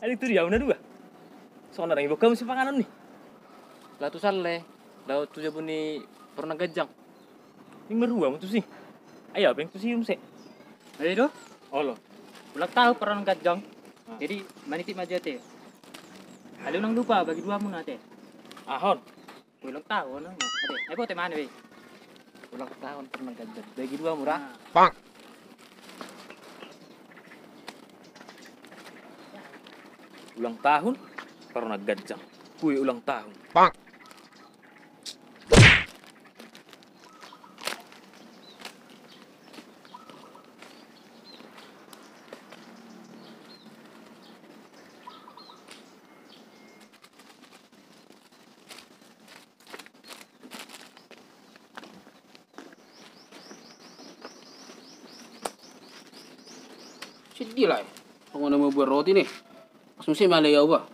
Ali tu dia una dua. Soalnya orang ibu kamu si panganan nih. Lah tu sale. Lah tu jabuni pernah gajang. Ini merua mu tu sih. Ayo apa yang tu sih umse. Ayo do. Oh lo. Ulang tahu pernah gajang. Jadi manitip aja teh. Kalau nang lupa bagi dua mu nate. Ahon. Ulang tahun nang. Ade, ayo teh mana be? Ulang tahun pernah gajang. Bagi dua murah. Pak. Ulang tahun karena gajang. Kue ulang tahun. Pak. Sedih lah. Kung ano mo buat roti nih. Mas mesti malaya ba?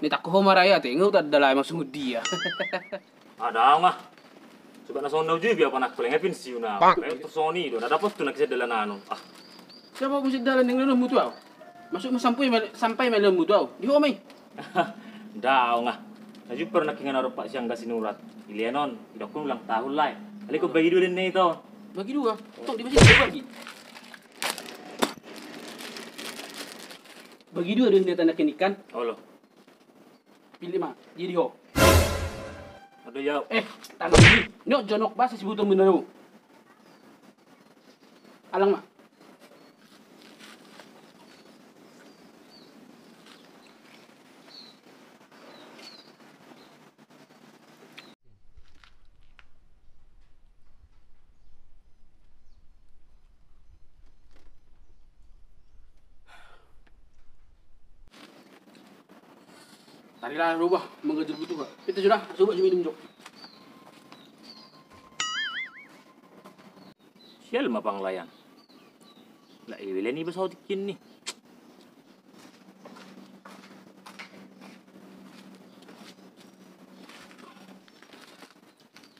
Ni tak ko maraya te, ngau tad dalay mas dia. Ada mah. Coba na sondaw juga biar panak paling ngepin sih una. Pak. Kayak tersoni do. Ada pos tu nak dalan anu. Ah. Siapa mesti dalan ng lelum mutu aw? Masuk mo sampai may lelum mutu aw. Di ho may. Daw nga. Naju pernah kingan aro pak siang kasih nurat. Ilianon, tidak pun ulang tahun lah. Ali ko bagi dulu nih itu. Bagi dua. Tok di masih bagi. Bagi dua dia tanda kenikan. Oh lo. Pilih mah. Jadi ho. Aduh ya. Tangan ini. Nyok jonok basa si buto menaro. Alang mah. Tadi lah rubah mengejar butuh kak. Kita sudah coba minum jok. Sial mah panglayan. Lah iwile ni basau tikin nih.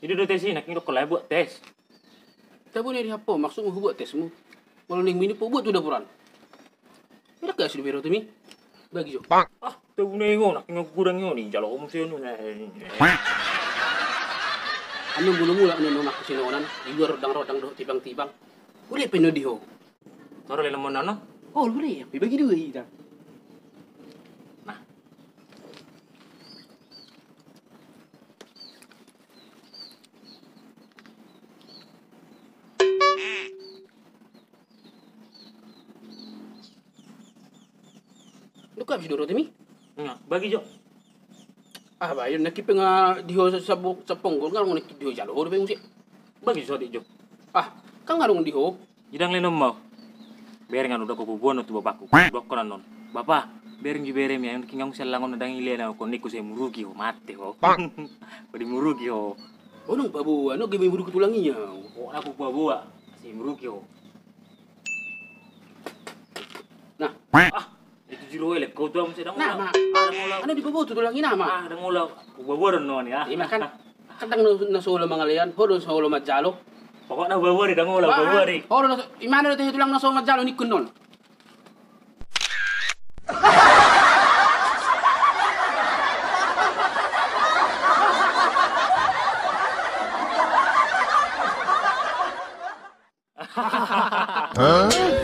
Ini udah tes ini, nak ngidok kalau buat tes. Kita boleh di apa? Maksud mau buat tes mu. Kalau ning mini buat tu dah puran. Ada gak sih biro temi? Bagi jok. Pak. Ah, tahu nengo nak ngidok kurang ni, jalo kamu sih nu. Anu bulu mula anu nama kesinonan. Di luar rodang-rodang do tibang-tibang. Boleh penuh di ho. Taruh dalam mana no? Oh boleh. Bagi dua kita. Nah. Lu kap si doro temi? Nah, bagi jo. Ah bayon nakipeng di ho sa ponggol kan nak di ho jalo ho be musi. Bagi jo dik jo. Ah, kan ngarung di ho. Jidang lenom mau. Beringan udah kububuan tu bapakku. Dokonan non. Bapak, bering ju berem ya kingang selangon nadang ilena ko niku saya murugi ho mate ho. Pak. Padi murugi ho. Oh nung babu, ano gawin mo ketulanginya? Oh, aku bawa si murugi ho. Nah, Ah, itu jiro elek kau tu am sedang nah, ulang. ma. Ah, ulang. Ano di babu tulangin na ma? Ah, dang ulang. Ku bawa non ya. Ima kan kadang na solo mangalian, hodo solo majalo. Pokoknya bawa di dang ulang, bawa di. Hodo imana na tulang na solo majalo ni kunon.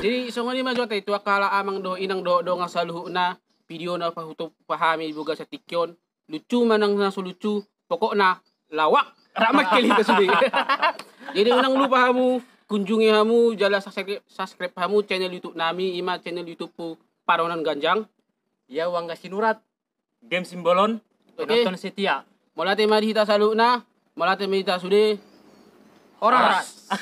Jadi so ngani ma jote tu akala amang do inang do nga saluhu na video na pahuto pahami buga sa tikyon. Lucu manang na so lucu, pokokna lawak. Ramat kali ka subi. Jadi unang lupa hamu kunjungi hamu jala subscribe hamu channel YouTube nami ima channel YouTube po Paronan Ganjang. Ya uang kasih nurat. Game simbolon. Oke. Penonton setia. Molate mari hita salu na, molate mari hita sude. Horas.